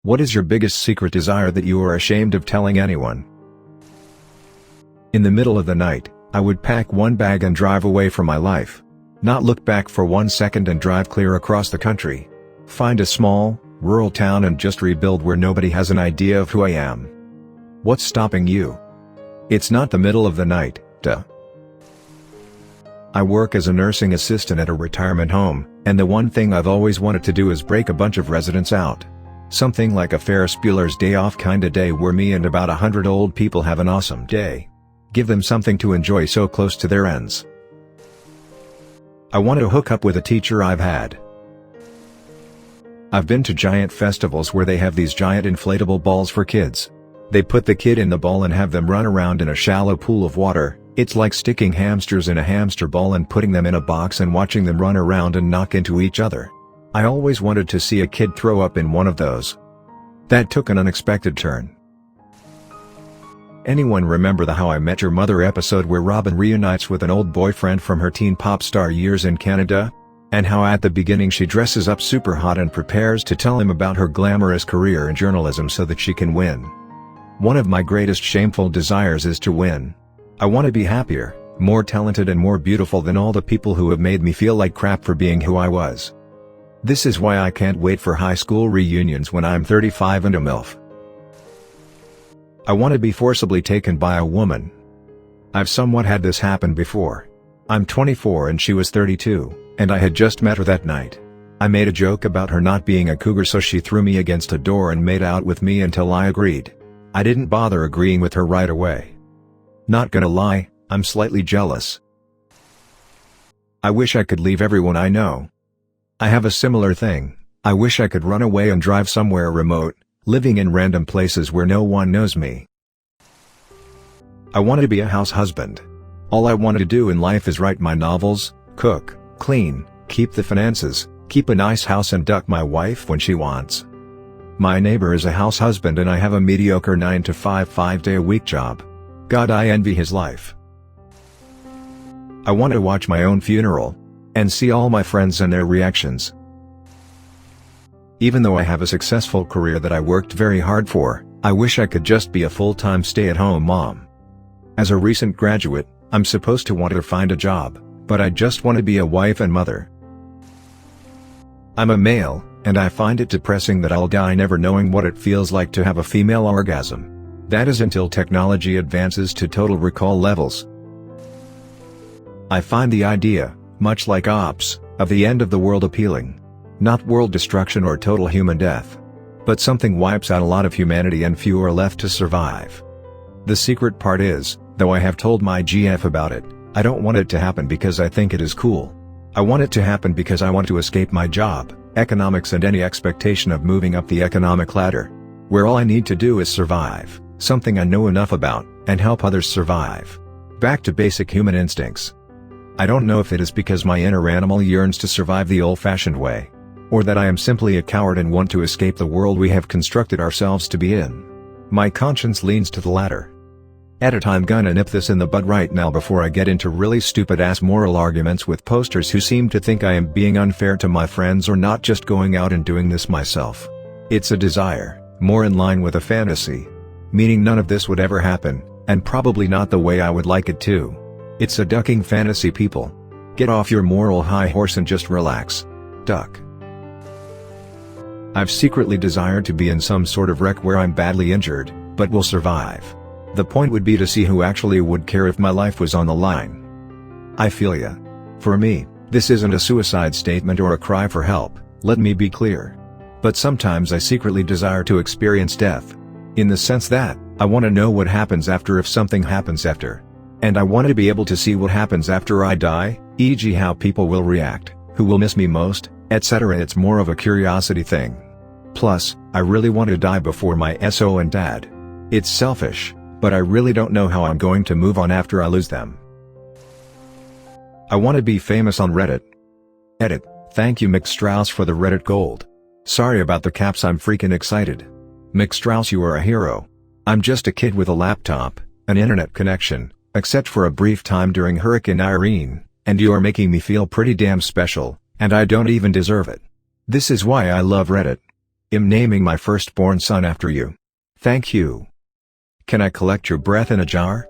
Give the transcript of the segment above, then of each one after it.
What is your biggest secret desire that you are ashamed of telling anyone? In the middle of the night, I would pack one bag and drive away from my life. Not look back for 1 second and drive clear across the country. Find a small, rural town and just rebuild where nobody has an idea of who I am. What's stopping you? It's not the middle of the night, duh. I work as a nursing assistant at a retirement home, and the one thing I've always wanted to do is break a bunch of residents out. Something like a Ferris Bueller's Day Off kinda day where me and about 100 old people have an awesome day. Give them something to enjoy so close to their ends. I want to hook up with a teacher I've had. I've been to giant festivals where they have these giant inflatable balls for kids. They put the kid in the ball and have them run around in a shallow pool of water. It's like sticking hamsters in a hamster ball and putting them in a box and watching them run around and knock into each other. I always wanted to see a kid throw up in one of those. That took an unexpected turn. Anyone remember the How I Met Your Mother episode where Robin reunites with an old boyfriend from her teen pop star years in Canada? And how at the beginning she dresses up super hot and prepares to tell him about her glamorous career in journalism so that she can win. One of my greatest shameful desires is to win. I want to be happier, more talented and more beautiful than all the people who have made me feel like crap for being who I was. This is why I can't wait for high school reunions when I'm 35 and a MILF. I want to be forcibly taken by a woman. I've somewhat had this happen before. I'm 24 and she was 32, and I had just met her that night. I made a joke about her not being a cougar, so she threw me against a door and made out with me until I agreed. I didn't bother agreeing with her right away. Not gonna lie, I'm slightly jealous. I wish I could leave everyone I know. I have a similar thing. I wish I could run away and drive somewhere remote, living in random places where no one knows me. I want to be a house husband. All I want to do in life is write my novels, cook, clean, keep the finances, keep a nice house and duck my wife when she wants. My neighbor is a house husband and I have a mediocre 9-to-5 5-day-a-week job. God, I envy his life. I want to watch my own funeral and see all my friends and their reactions. Even though I have a successful career that I worked very hard for, I wish I could just be a full-time stay-at-home mom. As a recent graduate, I'm supposed to want to find a job, but I just want to be a wife and mother. I'm a male, and I find it depressing that I'll die never knowing what it feels like to have a female orgasm. That is until technology advances to total recall levels. I find the idea, much like Ops, of the end of the world appealing. Not world destruction or total human death. But something wipes out a lot of humanity and few are left to survive. The secret part is, though I have told my GF about it, I don't want it to happen because I think it is cool. I want it to happen because I want to escape my job, economics and any expectation of moving up the economic ladder. Where all I need to do is survive, something I know enough about, and help others survive. Back to basic human instincts. I don't know if it is because my inner animal yearns to survive the old-fashioned way, or that I am simply a coward and want to escape the world we have constructed ourselves to be in. My conscience leans to the latter. I'm gonna nip this in the bud right now before I get into really stupid-ass moral arguments with posters who seem to think I am being unfair to my friends or not just going out and doing this myself. It's a desire, more in line with a fantasy. Meaning none of this would ever happen, and probably not the way I would like it to. It's a ducking fantasy, people. Get off your moral high horse and just relax. Duck. I've secretly desired to be in some sort of wreck where I'm badly injured, but will survive. The point would be to see who actually would care if my life was on the line. I feel ya. For me, this isn't a suicide statement or a cry for help, let me be clear. But sometimes I secretly desire to experience death. In the sense that, I want to know what happens after if something happens after. And I want to be able to see what happens after I die, e.g. how people will react, who will miss me most, etc. It's more of a curiosity thing. Plus, I really want to die before my SO and dad. It's selfish, but I really don't know how I'm going to move on after I lose them. I want to be famous on Reddit. Edit, thank you McStrauss for the Reddit gold. Sorry about the caps, I'm freaking excited. McStrauss, you are a hero. I'm just a kid with a laptop, an internet connection, except for a brief time during Hurricane Irene, and you are making me feel pretty damn special, and I don't even deserve it. This is why I love Reddit. I'm naming my firstborn son after you. Thank you. Can I collect your breath in a jar?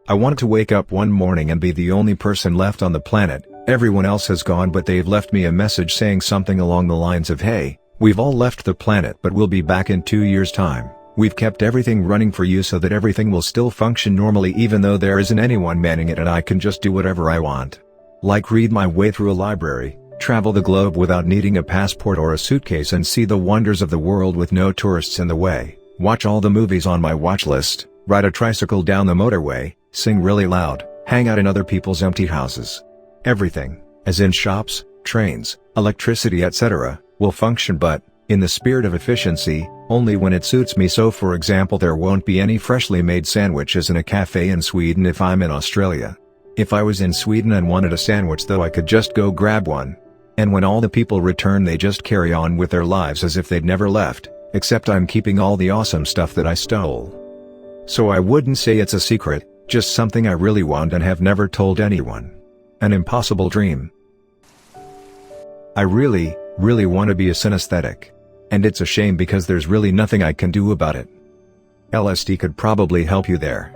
I want to wake up one morning and be the only person left on the planet. Everyone else has gone, but they've left me a message saying something along the lines of, "Hey, we've all left the planet, but we'll be back in 2 years' time. We've kept everything running for you so that everything will still function normally even though there isn't anyone manning it, and I can just do whatever I want. Like read my way through a library, travel the globe without needing a passport or a suitcase, and see the wonders of the world with no tourists in the way, watch all the movies on my watch list, ride a tricycle down the motorway, sing really loud, hang out in other people's empty houses. Everything, as in shops, trains, electricity, etc., will function, but, in the spirit of efficiency, only when it suits me. So for example, there won't be any freshly made sandwiches in a cafe in Sweden if I'm in Australia. If I was in Sweden and wanted a sandwich though, I could just go grab one. And when all the people return, they just carry on with their lives as if they'd never left, except I'm keeping all the awesome stuff that I stole. So I wouldn't say it's a secret, just something I really want and have never told anyone. An impossible dream. I really want to be a synesthetic. And it's a shame because there's really nothing I can do about it. LSD could probably help you there.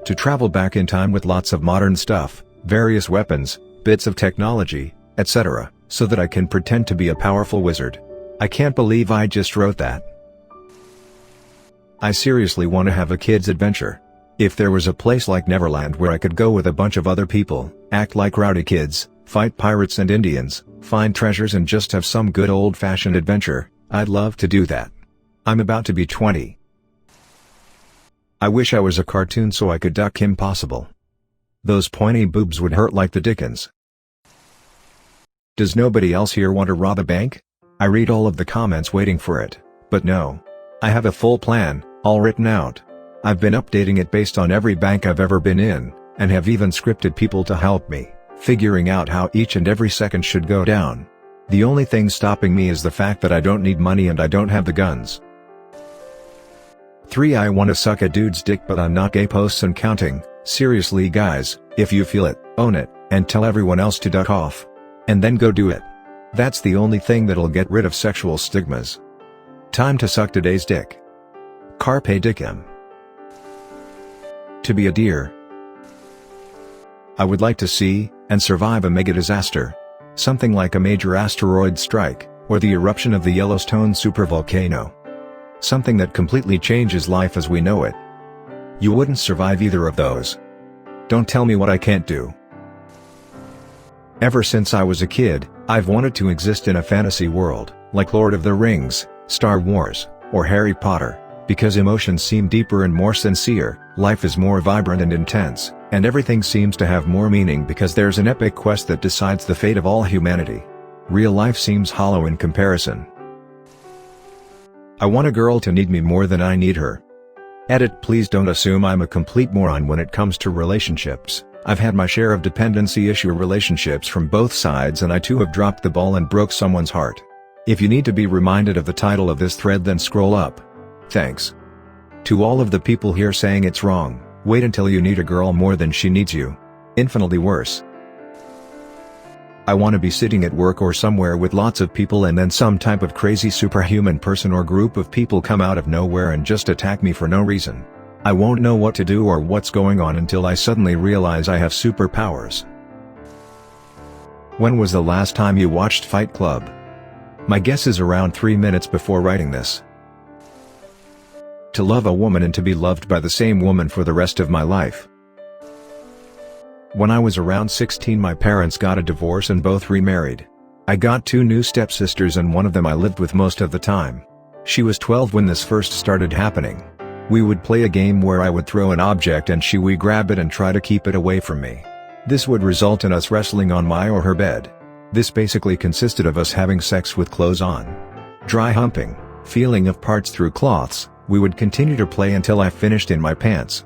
To travel back in time with lots of modern stuff, various weapons, bits of technology, etc., so that I can pretend to be a powerful wizard. I can't believe I just wrote that. I seriously want to have a kid's adventure. If there was a place like Neverland where I could go with a bunch of other people, act like rowdy kids, fight pirates and Indians, find treasures and just have some good old-fashioned adventure, I'd love to do that. I'm about to be 20. I wish I was a cartoon so I could duck Kim Possible. Those pointy boobs would hurt like the Dickens. Does nobody else here want to rob a bank? I read all of the comments waiting for it, but no. I have a full plan, all written out. I've been updating it based on every bank I've ever been in, and have even scripted people to help me, figuring out how each and every second should go down. The only thing stopping me is the fact that I don't need money and I don't have the guns. 3. I want to suck a dude's dick but I'm not gay. Posts and counting. Seriously guys, if you feel it, own it, and tell everyone else to duck off. And then go do it. That's the only thing that'll get rid of sexual stigmas. Time to suck today's dick. Carpe diem. To be a deer. I would like to see, and survive a mega disaster. Something like a major asteroid strike, or the eruption of the Yellowstone supervolcano. Something that completely changes life as we know it. You wouldn't survive either of those. Don't tell me what I can't do. Ever since I was a kid, I've wanted to exist in a fantasy world, like Lord of the Rings, Star Wars, or Harry Potter, because emotions seem deeper and more sincere, life is more vibrant and intense, and everything seems to have more meaning because there's an epic quest that decides the fate of all humanity. Real life seems hollow in comparison. I want a girl to need me more than I need her. Edit. Please don't assume I'm a complete moron when it comes to relationships. I've had my share of dependency issue relationships from both sides, and I too have dropped the ball and broke someone's heart. If you need to be reminded of the title of this thread, then scroll up. Thanks. To all of the people here saying it's wrong, wait until you need a girl more than she needs you. Infinitely worse. I want to be sitting at work or somewhere with lots of people and then some type of crazy superhuman person or group of people come out of nowhere and just attack me for no reason. I won't know what to do or what's going on until I suddenly realize I have superpowers. When was the last time you watched Fight Club? My guess is around 3 minutes before writing this. To love a woman and to be loved by the same woman for the rest of my life. When I was around 16, my parents got a divorce and both remarried. I got 2 new stepsisters and one of them I lived with most of the time. She was 12 when this first started happening. We would play a game where I would throw an object and she would grab it and try to keep it away from me. This would result in us wrestling on my or her bed. This basically consisted of us having sex with clothes on. Dry humping, feeling of parts through cloths. We would continue to play until I finished in my pants.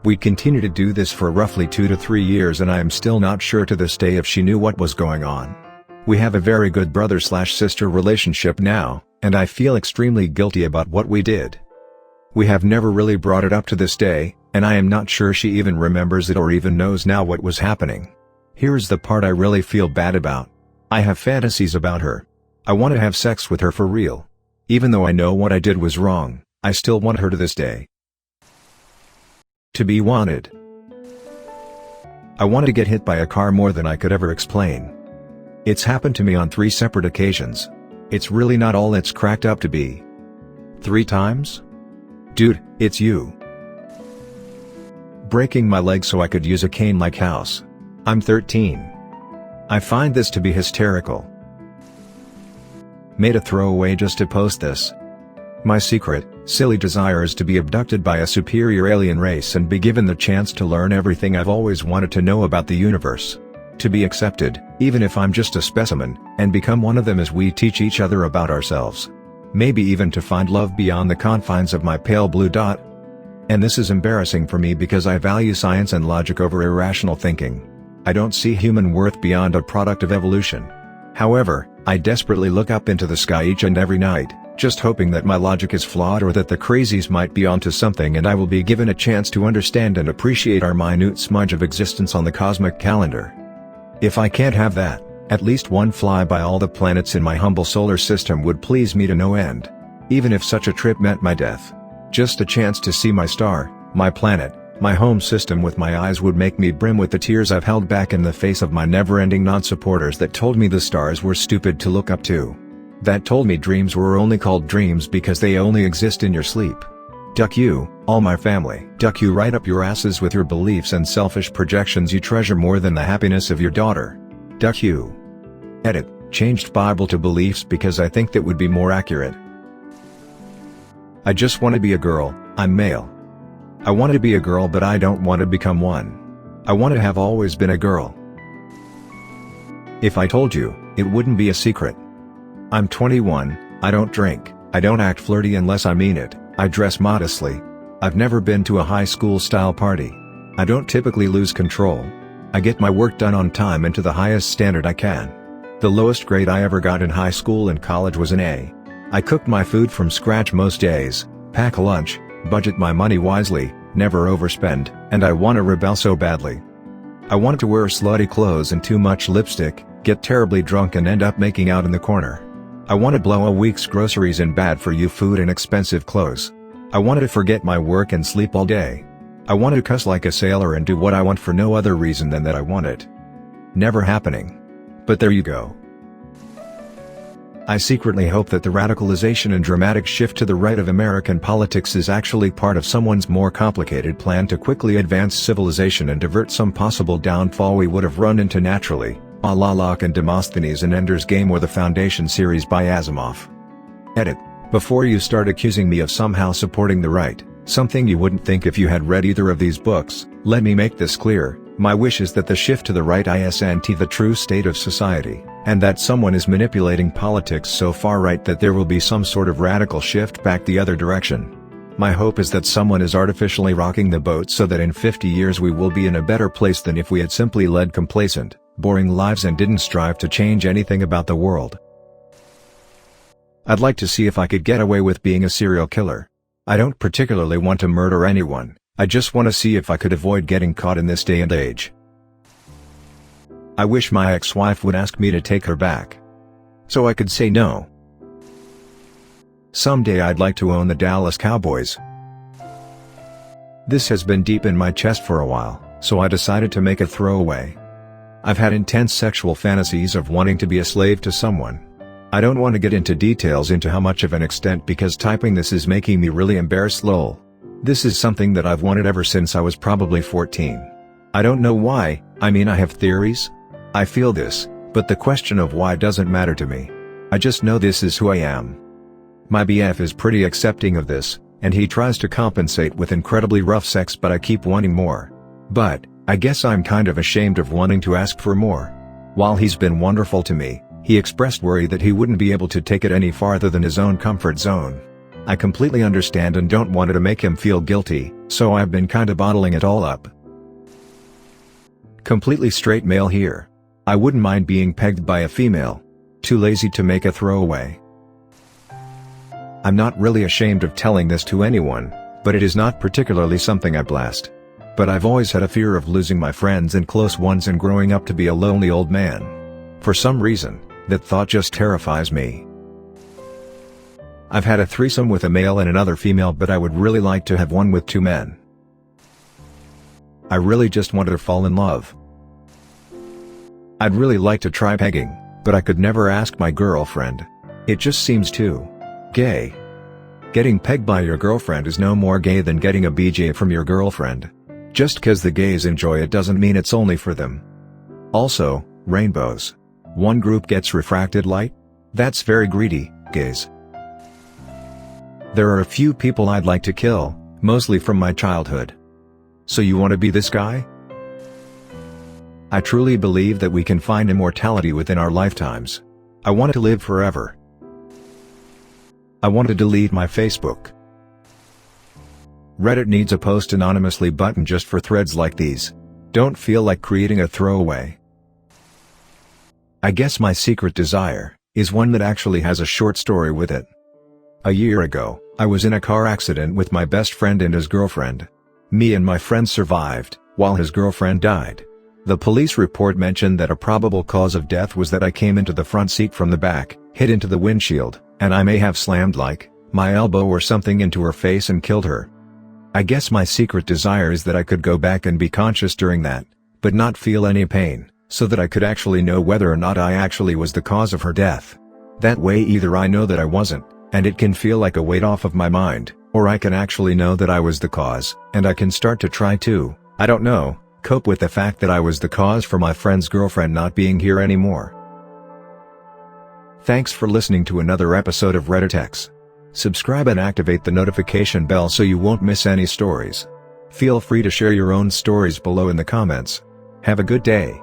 We'd continue to do this for roughly 2 to 3 years, and I am still not sure to this day if she knew what was going on. We have a very good brother/sister relationship now, and I feel extremely guilty about what we did. We have never really brought it up to this day, and I am not sure she even remembers it or even knows now what was happening. Here's the part I really feel bad about. I have fantasies about her. I want to have sex with her for real. Even though I know what I did was wrong, I still want her to this day. To be wanted. I wanted to get hit by a car more than I could ever explain. It's happened to me on 3 separate occasions. It's really not all it's cracked up to be. 3 times? Dude, it's you. Breaking my leg so I could use a cane-like house. I'm 13. I find this to be hysterical. Made a throwaway just to post this. My secret, silly desire is to be abducted by a superior alien race and be given the chance to learn everything I've always wanted to know about the universe. To be accepted, even if I'm just a specimen, and become one of them as we teach each other about ourselves. Maybe even to find love beyond the confines of my pale blue dot. And this is embarrassing for me because I value science and logic over irrational thinking. I don't see human worth beyond a product of evolution. However, I desperately look up into the sky each and every night, just hoping that my logic is flawed or that the crazies might be onto something and I will be given a chance to understand and appreciate our minute smudge of existence on the cosmic calendar. If I can't have that, at least one fly by all the planets in my humble solar system would please me to no end. Even if such a trip meant my death. Just a chance to see my star, my planet, my home system with my eyes would make me brim with the tears I've held back in the face of my never-ending non-supporters that told me the stars were stupid to look up to. That told me dreams were only called dreams because they only exist in your sleep. Duck you, all my family. Duck you right up your asses with your beliefs and selfish projections you treasure more than the happiness of your daughter. Duck you. Edit, changed Bible to beliefs because I think that would be more accurate. I just want to be a girl, I'm male. I want to be a girl but I don't want to become one. I want to have always been a girl. If I told you, it wouldn't be a secret. I'm 21, I don't drink, I don't act flirty unless I mean it, I dress modestly. I've never been to a high school style party. I don't typically lose control. I get my work done on time and to the highest standard I can. The lowest grade I ever got in high school and college was an A. I cook my food from scratch most days, pack a lunch, budget my money wisely, never overspend, and I want to rebel so badly. I want to wear slutty clothes and too much lipstick, get terribly drunk and end up making out in the corner. I want to blow a week's groceries in bad-for-you food and expensive clothes. I wanted to forget my work and sleep all day. I wanted to cuss like a sailor and do what I want for no other reason than that I want it. Never happening. But there you go. I secretly hope that the radicalization and dramatic shift to the right of American politics is actually part of someone's more complicated plan to quickly advance civilization and divert some possible downfall we would have run into naturally, a la Locke and Demosthenes and Ender's Game or the Foundation series by Asimov. Edit. Before you start accusing me of somehow supporting the right, something you wouldn't think if you had read either of these books, let me make this clear. My wish is that the shift to the right isn't the true state of society, and that someone is manipulating politics so far right that there will be some sort of radical shift back the other direction. My hope is that someone is artificially rocking the boat so that in 50 years we will be in a better place than if we had simply led complacent, boring lives and didn't strive to change anything about the world. I'd like to see if I could get away with being a serial killer. I don't particularly want to murder anyone. I just want to see if I could avoid getting caught in this day and age. I wish my ex-wife would ask me to take her back. So I could say no. Someday I'd like to own the Dallas Cowboys. This has been deep in my chest for a while, so I decided to make a throwaway. I've had intense sexual fantasies of wanting to be a slave to someone. I don't want to get into details into how much of an extent because typing this is making me really embarrassed lol. This is something that I've wanted ever since I was probably 14. I don't know why, I mean I have theories. I feel this, but the question of why doesn't matter to me. I just know this is who I am. My BF is pretty accepting of this, and he tries to compensate with incredibly rough sex but I keep wanting more. But, I guess I'm kind of ashamed of wanting to ask for more. While he's been wonderful to me, he expressed worry that he wouldn't be able to take it any farther than his own comfort zone. I completely understand and don't want to make him feel guilty, so I've been kinda bottling it all up. Completely straight male here. I wouldn't mind being pegged by a female. Too lazy to make a throwaway. I'm not really ashamed of telling this to anyone, but it is not particularly something I blast. But I've always had a fear of losing my friends and close ones and growing up to be a lonely old man. For some reason, That thought just terrifies me. I've had a threesome with a male and another female, but I would really like to have one with 2 men. I really just want to fall in love. I'd really like to try pegging, but I could never ask my girlfriend. It just seems too gay. Getting pegged by your girlfriend is no more gay than getting a BJ from your girlfriend. Just 'cause the gays enjoy it doesn't mean it's only for them. Also, rainbows. One group gets refracted light? That's very greedy, gays. There are a few people I'd like to kill, mostly from my childhood. So you want to be this guy? I truly believe that we can find immortality within our lifetimes. I want to live forever. I want to delete my Facebook. Reddit needs a post anonymously button just for threads like these. Don't feel like creating a throwaway. I guess my secret desire is one that actually has a short story with it. A year ago, I was in a car accident with my best friend and his girlfriend. Me and my friend survived, while his girlfriend died. The police report mentioned that a probable cause of death was that I came into the front seat from the back, hit into the windshield, and I may have slammed my elbow or something into her face and killed her. I guess my secret desire is that I could go back and be conscious during that, but not feel any pain, so that I could actually know whether or not I actually was the cause of her death. That way either I know that I wasn't, and it can feel like a weight off of my mind, or I can actually know that I was the cause, and I can start to try to, I don't know, cope with the fact that I was the cause for my friend's girlfriend not being here anymore. Thanks for listening to another episode of Reddit X. Subscribe and activate the notification bell so you won't miss any stories. Feel free to share your own stories below in the comments. Have a good day.